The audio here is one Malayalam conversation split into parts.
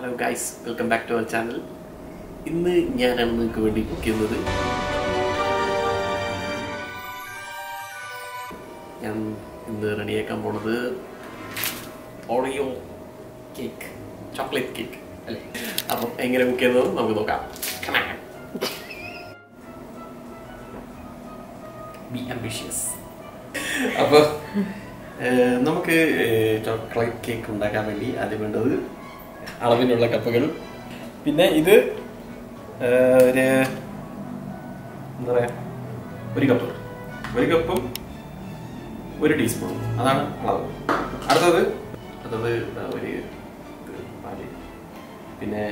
Hello guys, welcome back to our channel. ഇന്ന് ഞാനാണ് നിങ്ങൾക്ക് വേണ്ടി കുക്ക് ചെയ്യുന്നത്. ഞാൻ ഇന്ന് റെഡിയാക്കാൻ പോണത് ഓറിയോ കേക്ക്, ചോക്ലേറ്റ് കേക്ക് അല്ലേ? അപ്പം എങ്ങനെ കുക്ക് ചെയ്യുന്നത് നമുക്ക് നോക്കാം. Be ambitious. അപ്പോൾ നമുക്ക് ചോക്ലേറ്റ് കേക്ക് ഉണ്ടാക്കാൻ വേണ്ടി ആദ്യം വേണ്ടത് അളവിനുള്ള കപ്പുകൾ, പിന്നെ ഇത് ഒരു എന്താ പറയുക, ഒരു കപ്പും 1 ടീസ്പൂണും, അതാണ് അളവ്. അടുത്തത് ഒരു പാല്, പിന്നെ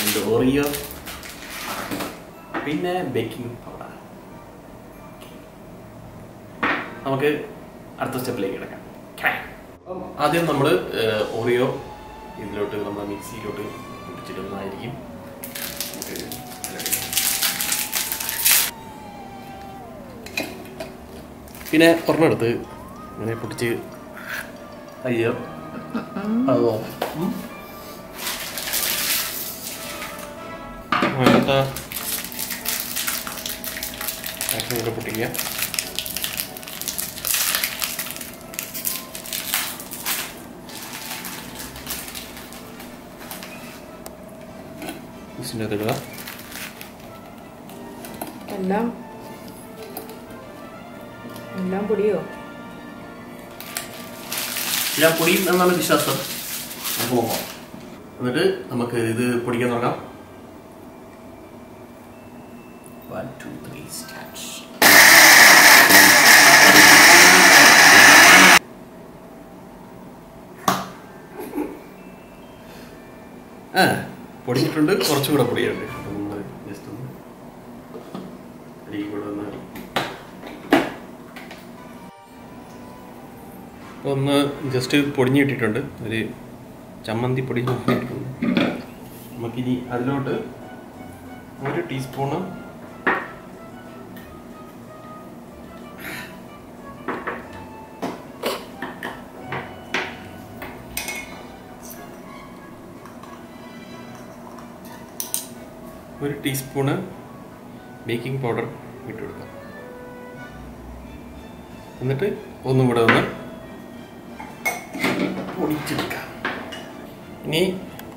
2 ഓറിയോ, പിന്നെ ബേക്കിംഗ് പൗഡർ. നമുക്ക് അടുത്ത സ്റ്റെപ്പിലേക്ക് കിടക്കാം. ആദ്യം നമ്മൾ ഓറിയോ ഇതിലോട്ട് നമ്മൾ മിക്സിയിലോട്ട് പൊട്ടിച്ചിടുന്നതായിരിക്കും. പിന്നെ ഒരെണ്ണെടുത്ത് ഇങ്ങനെ പൊട്ടിച്ച് അയ്യോ അതോ കൂടെ പൊട്ടിക്കുക. ഇടുക. എല്ലാം പൊടിയോ? എല്ലാം പൊടിയും എന്നാണ് വിശ്വാസം. എന്നിട്ട് നമുക്ക് ഇത് പൊടിക്കാൻ തുടങ്ങാം. 1 2 3 സ്റ്റാർട്ട്. പൊടിച്ചിട്ടുണ്ട്, കുറച്ചുകൂടെ പൊടിയുണ്ട്. അപ്പം നമ്മൾ ജസ്റ്റ് ഒന്ന് അടിയിൽ കൂടെ ഒന്ന് ജസ്റ്റ് പൊടിഞ്ഞ് കിട്ടിയിട്ടുണ്ട്. ഒരു ചമ്മന്തി പൊടി കിട്ടിയിട്ടുണ്ട്. നമുക്കിനി അതിലോട്ട് 1 ടീസ്പൂണ് ബേക്കിംഗ് പൗഡർ ഇട്ട് കൊടുക്കാം. എന്നിട്ട് ഒന്നും കൂടെ ഒന്ന് പൊടിച്ചെടുക്കാം. ഇനി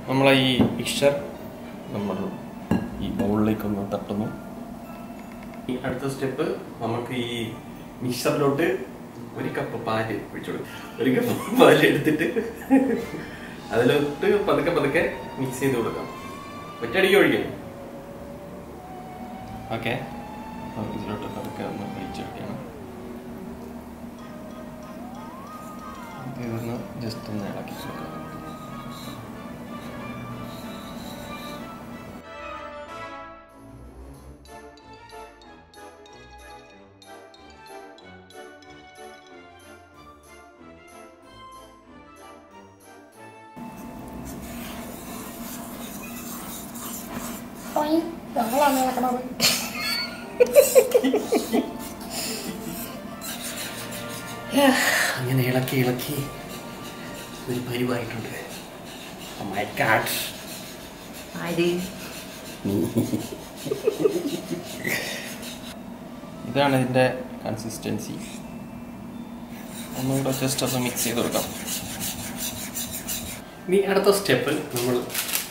നമ്മളെ ഈ മിക്സ്ചർ നമ്മൾ ഈ ബൗളിലേക്കൊന്ന് തട്ടുന്നു. ഈ അടുത്ത സ്റ്റെപ്പ്, നമുക്ക് ഈ മിക്സ്ചറിലോട്ട് 1 കപ്പ് പാല് ഒഴിച്ചു കൊടുക്കും. 1 കപ്പ് പാല് എടുത്തിട്ട് അതിലോട്ട് പതുക്കെ മിക്സ് ചെയ്ത് കൊടുക്കാം. ഒറ്റയടിക്ക് ഒഴിക്കണം. ഓക്കെ, ഇതിലോട്ട് പതുക്കെ ഒന്ന് ഒഴിച്ചെടുക്കണം. ഇതൊന്ന് ജസ്റ്റ് ഒന്ന് ഇളക്കി കൊടുക്കാം. അങ്ങനെ ഇളക്കി ഒരു പരിവായിട്ടുണ്ട്. ഇതാണ് ഇതിൻ്റെ കൺസിസ്റ്റൻസി. ഒന്നുകൂടെ ജസ്റ്റ് ഒന്ന് മിക്സ് ചെയ്ത് കൊടുക്കാം. ഇനി അടുത്ത സ്റ്റെപ്പ്, നമ്മൾ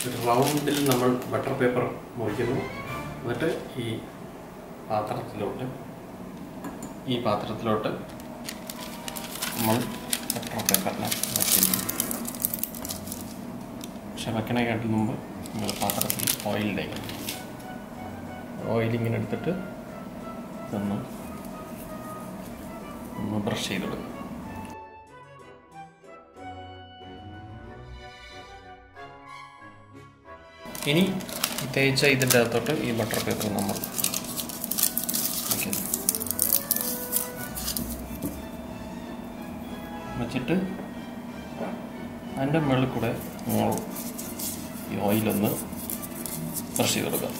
ഒരു റൗണ്ടിൽ നമ്മൾ ബട്ടർ പേപ്പർ മുറിക്കുന്നു. എന്നിട്ട് ഈ പാത്രത്തിലോട്ട് നമ്മൾ ബട്ടർ പേപ്പറിനെ വയ്ക്കുന്നു. പക്ഷെ വയ്ക്കണേക്കാട്ടിൽ മുമ്പ് നമ്മൾ പാത്രത്തിൽ ഓയിലിങ്ങനെ എടുത്തിട്ട് ഒന്ന് ബ്രഷ് ചെയ്ത് കൊടുക്കും. ഇനി തേച്ച ഇതിൻ്റെ അകത്തോട്ട് ഈ ബട്ടർ പേപ്പർ നമ്മൾ വെച്ചിട്ട് അതിൻ്റെ മുകളിൽ കൂടെ നമ്മൾ ഈ ഓയിലൊന്ന് ബ്രഷ് ചെയ്ത് കൊടുക്കാം.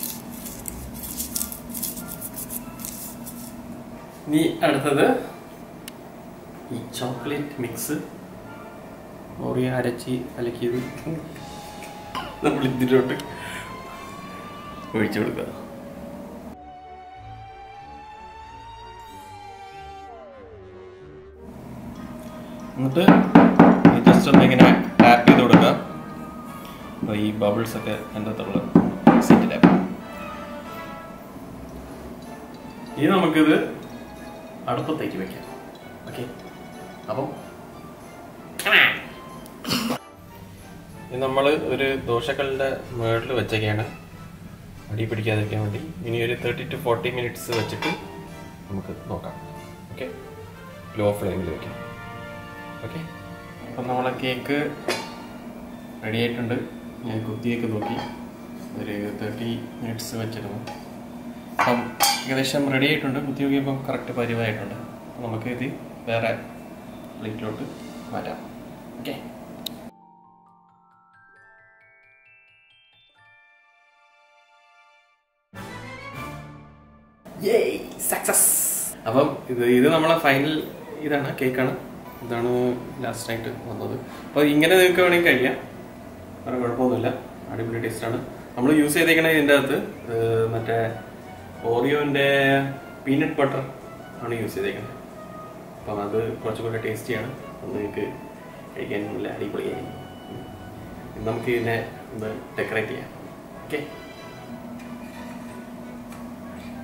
ഇനി അടുത്തത് ഈ ചോക്ലേറ്റ് മിക്സ് ഓറിയോ അരച്ച് കലക്കിയത് നമ്മൾ ഇതിലോട്ട് ഒഴിച്ചു കൊടുക്കുക. എന്നിട്ട് ജസ്റ്റ് ഒന്ന് ഇങ്ങനെ ടാപ്പ് ചെയ്ത് കൊടുക്കുക. അപ്പോൾ ഈ ബബിൾസൊക്കെ എൻ്റെ അകത്തുള്ള സെറ്റിലാക്കും. ഇനി നമുക്കിത് അടുപ്പത്തേക്ക് വയ്ക്കാം. ഓക്കെ, അപ്പം നമ്മൾ ഒരു ദോശക്കല്ലിൻ്റെ മുകളിൽ വെച്ചൊക്കെയാണ് അടി പിടിക്കാതിരിക്കാൻ വേണ്ടി. ഇനി ഒരു 30 to 40 minutes വെച്ചിട്ട് നമുക്ക് നോക്കാം. ഓക്കെ, ലോ ഫ്ലെയിമിൽ വയ്ക്കാം. ഓക്കെ, അപ്പം നമ്മളെ കേക്ക് റെഡി ആയിട്ടുണ്ട്. ഞാൻ കുത്തിയൊക്കെ നോക്കി ഒരു 30 minutes വെച്ചിരുന്നു. അപ്പം ഏകദേശം റെഡി ആയിട്ടുണ്ട്. കുത്തി നോക്കിയപ്പം കറക്റ്റ് പരിവായിട്ടുണ്ട്. അപ്പം നമുക്ക് ഇത് വേറെ പ്ലേറ്റിലോട്ട് മാറ്റാം. Okay, success. അപ്പം ഇത് നമ്മളെ ഫൈനൽ ഇതാണ്, കേക്കാണ്. ഇതാണ് ലാസ്റ്റായിട്ട് വന്നത്. അപ്പോൾ ഇങ്ങനെ നിങ്ങൾക്ക് വേണമെങ്കിൽ കഴിക്കാം, വേറെ കുഴപ്പമൊന്നുമില്ല. അടിപൊളി ടേസ്റ്റാണ്. നമ്മൾ യൂസ് ചെയ്തേക്കണത് ഇതിൻ്റെ അകത്ത് മറ്റേ ഓറിയോൻ്റെ പീനട്ട് ബട്ടർ ആണ് യൂസ് ചെയ്തേക്കുന്നത്. അപ്പം അത് കുറച്ചുകൂടെ ടേസ്റ്റിയാണ്. അപ്പം നിങ്ങൾക്ക് കഴിക്കാൻ നല്ല അടിപൊളിയായിരിക്കും. നമുക്ക് ഇതിനെ ഒന്ന് ഡെക്കറേറ്റ് ചെയ്യാം. ഓക്കെ,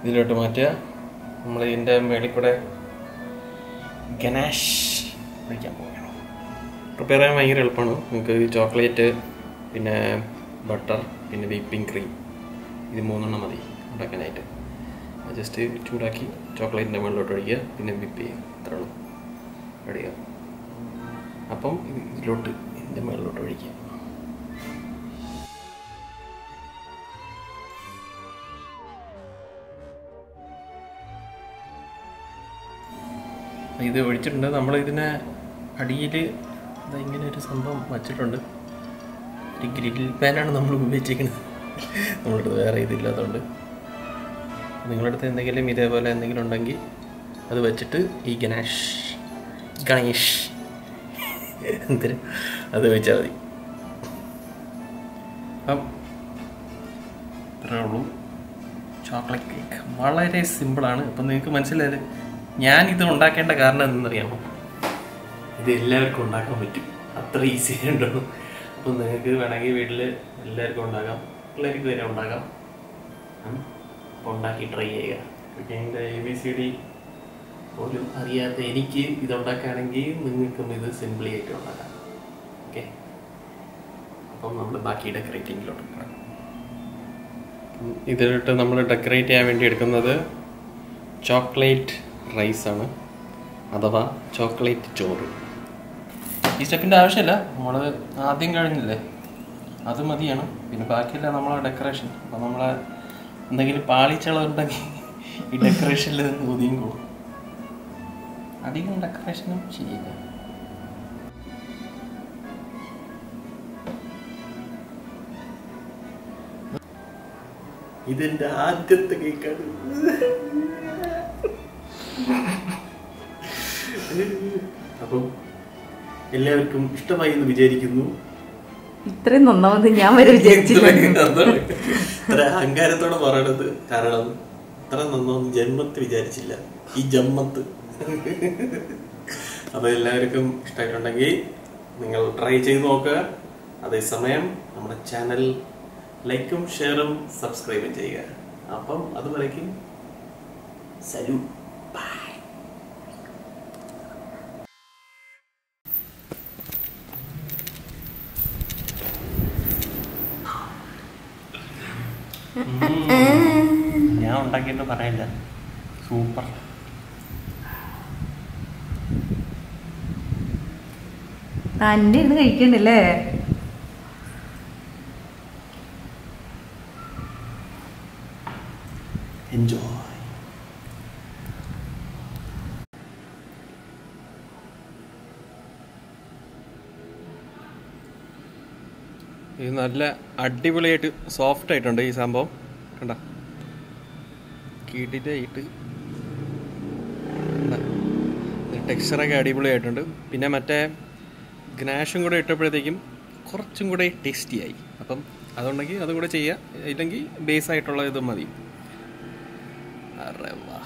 ഇതിലോട്ട് മാറ്റുക. നമ്മൾ ഇതിൻ്റെ മേളിൽ കൂടെ ഗനാഷ് ഒഴിക്കാൻ പോവുകയാണ്. പ്രിപ്പയർ ചെയ്യാൻ ഭയങ്കര എളുപ്പമാണ്. നമുക്ക് ചോക്ലേറ്റ്, പിന്നെ ബട്ടർ, പിന്നെ വിപ്പിംഗ് ക്രീം, ഇത് 3 മതി ഉണ്ടാക്കാനായിട്ട്. ജസ്റ്റ് ചൂടാക്കി ചോക്ലേറ്റിൻ്റെ മുകളിലോട്ട് ഒഴിക്കുക, പിന്നെ വിപ്പ് ചെയ്യുക. ഇത്രയുള്ളൂ, റെഡിയാ. അപ്പം ഇതിലോട്ട് ഇതിൻ്റെ മുകളിലോട്ട് ഒഴിക്കുക. ഇത് ഒഴിച്ചിട്ടുണ്ട്. നമ്മൾ ഇതിനെ അടിയിൽ ഇങ്ങനെ ഒരു സംഭവം വച്ചിട്ടുണ്ട്. ഒരു ഗ്രിൽ പാനാണ് നമ്മൾ ഉപയോഗിച്ചിരിക്കുന്നത്. നമ്മളടുത്ത് വേറെ ഇതില്ലാത്തതുകൊണ്ട്. നിങ്ങളുടെ അടുത്ത് എന്തെങ്കിലും ഇതേപോലെ എന്തെങ്കിലും ഉണ്ടെങ്കിൽ അത് വെച്ചിട്ട് ഈ ഗണേഷ് എന്തിന് അത് വെച്ചാൽ മതി. അപ്പം ഇത്രേ ഉള്ളൂ ചോക്ലേറ്റ് കേക്ക്. വളരെ സിമ്പിളാണ്. അപ്പം നിങ്ങൾക്ക് മനസ്സിലായത് ഞാനിത് ഉണ്ടാക്കേണ്ട കാരണം എന്തെന്നറിയാമോ? ഇത് എല്ലാവർക്കും ഉണ്ടാക്കാൻ പറ്റും, അത്ര ഈസി ആയിട്ടുള്ളൂ. അപ്പം നിങ്ങൾക്ക് വേണമെങ്കിൽ വീട്ടിൽ എല്ലാവർക്കും ഉണ്ടാക്കാം, പിള്ളേർക്ക് വരെ ഉണ്ടാക്കാം. അപ്പോൾ ഉണ്ടാക്കി ട്രൈ ചെയ്യുക. ഓക്കെ, എൻ്റെ ABCD പോലും അറിയാത്ത എനിക്ക് ഇതുണ്ടാക്കുകയാണെങ്കിൽ നിങ്ങൾക്കും ഇത് സിമ്പിളി ആയിട്ട് ഉണ്ടാക്കാം. ഓക്കെ, അപ്പം നമ്മൾ ബാക്കി ഡെക്കറേറ്റിങ്ങിലോട്ട് കിടക്കാം. ഇതിലിട്ട് നമ്മൾ ഡെക്കറേറ്റ് ചെയ്യാൻ വേണ്ടി എടുക്കുന്നത് ചോക്ലേറ്റ് റൈസാണ്, അഥവാ ചോക്ലേറ്റ് ചോറ്. ഈ സ്റ്റെപ്പിൻ്റെ ആവശ്യമില്ല, നമ്മൾ ആദ്യം കഴിഞ്ഞില്ലേ അത് മതിയാണ്. പിന്നെ ബാക്കിയല്ല നമ്മളെ ഡെക്കറേഷൻ. അപ്പം നമ്മളെ എന്തെങ്കിലും പാളിച്ചളുണ്ടെങ്കിൽ ഈ ഡെക്കറേഷനിൽ ഒതുങ്ങി കൂടും. അധികം ഡെക്കറേഷനും ശരിയില്ല. ഇതെൻ്റെ ആദ്യത്തെ കേക്കാണ്. അപ്പം എല്ലാവർക്കും ഇഷ്ടമായി എന്ന് വിചാരിക്കുന്നു. ഇത്രയും നന്നാവുന്നത് ഞാൻ വരെ വിചാരിച്ചില്ല. ഇത്ര അഹങ്കാരത്തോടെ പറയണത് കാരണം ഇത്ര നന്നാവുന്ന ജന്മത്ത് വിചാരിച്ചില്ല, ഈ ജന്മത്ത്. അപ്പൊ എല്ലാവർക്കും ഇഷ്ടമായിട്ടുണ്ടെങ്കിൽ നിങ്ങൾ ട്രൈ ചെയ്ത് നോക്കുക. അതേസമയം നമ്മുടെ ചാനൽ ലൈക്കും ഷെയറും സബ്സ്ക്രൈബും ചെയ്യുക. അപ്പം അതുവരേക്കും സല്യൂട്ട്, ബൈ. ഞാൻ ഉണ്ടാക്കിയിട്ട് പറയില്ല, സൂപ്പർ. തന്നെ ഇരുന്ന് കഴിക്കണ്ടല്ലേ? എൻജോയ്. ഇത് നല്ല അടിപൊളിയായിട്ട് സോഫ്റ്റ് ആയിട്ടുണ്ട് ഈ സംഭവം. കണ്ട, കിടിലായിട്ട് ടെക്സ്ചറൊക്കെ അടിപൊളിയായിട്ടുണ്ട്. പിന്നെ മറ്റേ ഗ്നാഷും കൂടെ ഇട്ടപ്പോഴത്തേക്കും കുറച്ചും കൂടെ ടേസ്റ്റിയായി. അപ്പം അതുണ്ടെങ്കിൽ അതും കൂടെ ചെയ്യുക, ഇല്ലെങ്കിൽ ബേസായിട്ടുള്ള ഇത് മതി. അറേ വാ.